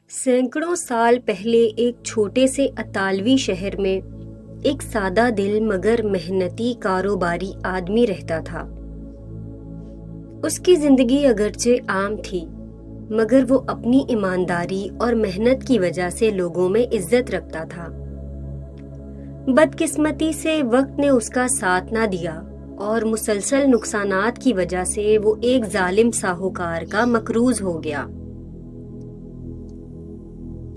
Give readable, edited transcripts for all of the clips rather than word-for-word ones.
सैकड़ों साल पहले एक छोटे से अतालवी शहर में एक सादा दिल मगर मेहनती कारोबारी आदमी रहता था। उसकी जिंदगी अगरचे आम थी, मगर वो अपनी ईमानदारी और मेहनत की वजह से लोगों में इज्जत रखता था। बदकिस्मती से वक्त ने उसका साथ ना दिया और मुसलसल नुकसानात की वजह से वो एक जालिम साहूकार का मकरूज हो गया।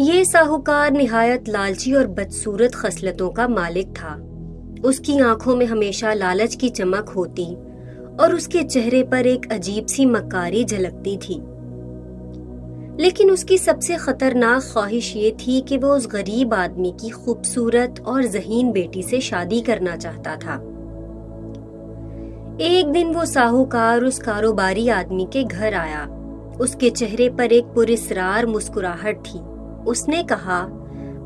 ये साहूकार निहायत लालची और बदसूरत खसलतों का मालिक था। उसकी आंखों में हमेशा लालच की चमक होती और उसके चेहरे पर एक अजीब सी मक्कारी झलकती थी। लेकिन उसकी सबसे खतरनाक ख्वाहिश ये थी कि वो उस गरीब आदमी की खूबसूरत और ज़हीन बेटी से शादी करना चाहता था। एक दिन वो साहूकार उस कारोबारी आदमी के घर आया। उसके चेहरे पर एक पुरस्रार मुस्कुराहट थी। उसने कहा,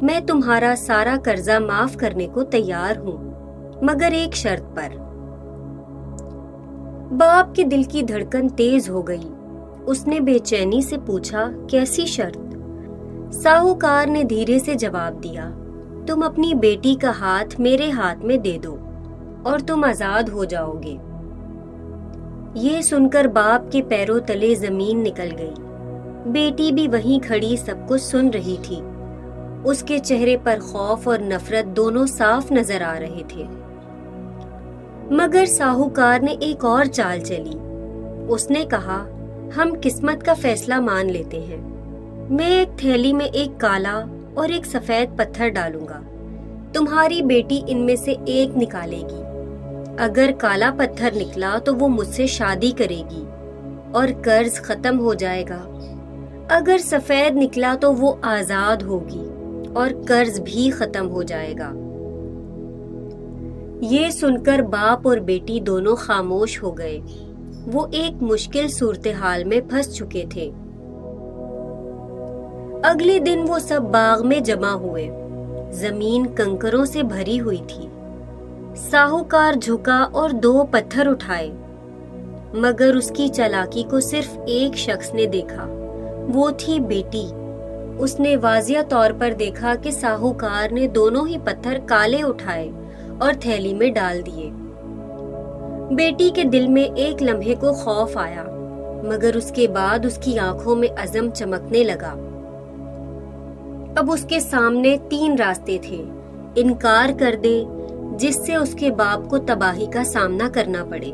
मैं तुम्हारा सारा कर्जा माफ करने को तैयार हूँ, मगर एक शर्त पर। बाप के दिल की धड़कन तेज हो गई। उसने बेचैनी से पूछा, कैसी शर्त? साहूकार ने धीरे से जवाब दिया, तुम अपनी बेटी का हाथ मेरे हाथ में दे दो और तुम आजाद हो जाओगे। ये सुनकर बाप के पैरों तले जमीन निकल गई। बेटी भी वहीं खड़ी सब कुछ सुन रही थी। उसके चेहरे पर खौफ और नफरत दोनों साफ नजर आ रहे थे। मगर साहूकार ने एक और चाल चली। उसने कहा, हम किस्मत का फैसला मान लेते हैं। मैं एक थैली में एक काला और एक सफेद पत्थर डालूंगा। तुम्हारी बेटी इनमें से एक निकालेगी। अगर काला पत्थर निकला तो वो मुझसे शादी करेगी और कर्ज खत्म हो जाएगा। अगर सफेद निकला तो वो आजाद होगी और कर्ज भी खत्म हो जाएगा। ये सुनकर बाप और बेटी दोनों खामोश हो गए। वो एक मुश्किल सूरत हाल में फंस चुके थे। अगले दिन वो सब बाग में जमा हुए। जमीन कंकरों से भरी हुई थी। साहूकार झुका और 2 पत्थर उठाए, मगर उसकी चालाकी को सिर्फ एक शख्स ने देखा। वो थी बेटी। उसने वाजिया तौर पर देखा कि साहूकार ने दोनों ही पत्थर काले उठाए और थैली में डाल दिए। बेटी के दिल में एक लम्हे को खौफ आया, मगर उसके बाद उसकी आंखों में अज़म चमकने लगा। अब उसके सामने 3 रास्ते थे। इनकार कर दे, जिससे उसके बाप को तबाही का सामना करना पड़े।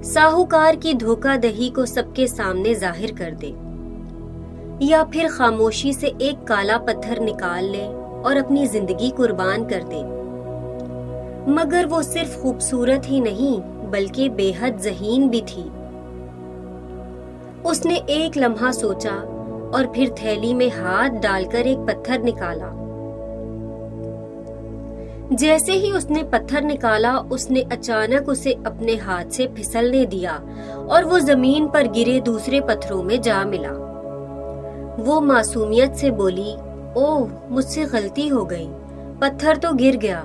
साहूकार की धोखाधड़ी को सबके सामने जाहिर कर दे, या फिर खामोशी से एक काला पत्थर निकाल ले और अपनी जिंदगी कुर्बान कर दे। मगर वो सिर्फ खूबसूरत ही नहीं बल्कि बेहद ज़हीन भी थी। उसने एक लम्हा सोचा और फिर थैली में हाथ डालकर एक पत्थर निकाला। जैसे ही उसने पत्थर निकाला, उसने अचानक उसे अपने हाथ से फिसलने दिया और वो जमीन पर गिरे दूसरे पत्थरों में जा मिला। वो मासूमियत से बोली, ओह, मुझसे गलती हो गई। पत्थर तो गिर गया,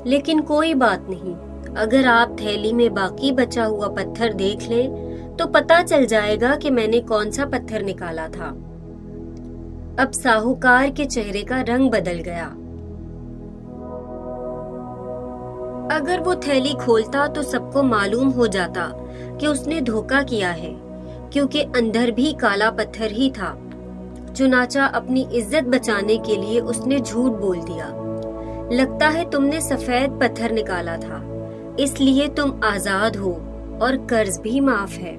लेकिन कोई बात नहीं। अगर आप थैली में बाकी बचा हुआ पत्थर देख लें तो पता चल जाएगा कि मैंने कौन सा पत्थर निकाला था। अब साहूकार के चेहरे का रंग बदल गया। अगर वो थैली खोलता तो सबको मालूम हो जाता कि उसने धोखा किया है, क्योंकि अंदर भी काला पत्थर ही था। चुनाचा अपनी इज्जत बचाने के लिए उसने झूठ बोल दिया। लगता है तुमने सफेद पत्थर निकाला था, इसलिए तुम आजाद हो और कर्ज भी माफ है।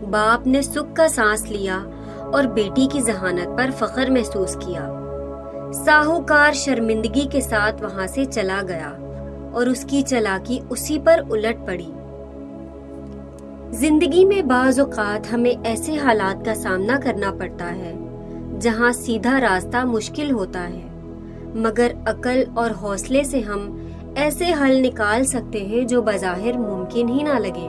बाप ने सुख का सांस लिया और बेटी की जहानत पर फख्र महसूस किया। साहूकार शर्मिंदगी के साथ वहां से चला गया और उसकी चालाकी उसी पर उलट पड़ी। जिंदगी में बाज़ औक़ात हमें ऐसे हालात का सामना करना पड़ता है जहां सीधा रास्ता मुश्किल होता है, मगर अकल और हौसले से हम ऐसे हल निकाल सकते हैं जो बज़ाहिर मुमकिन ही ना लगे।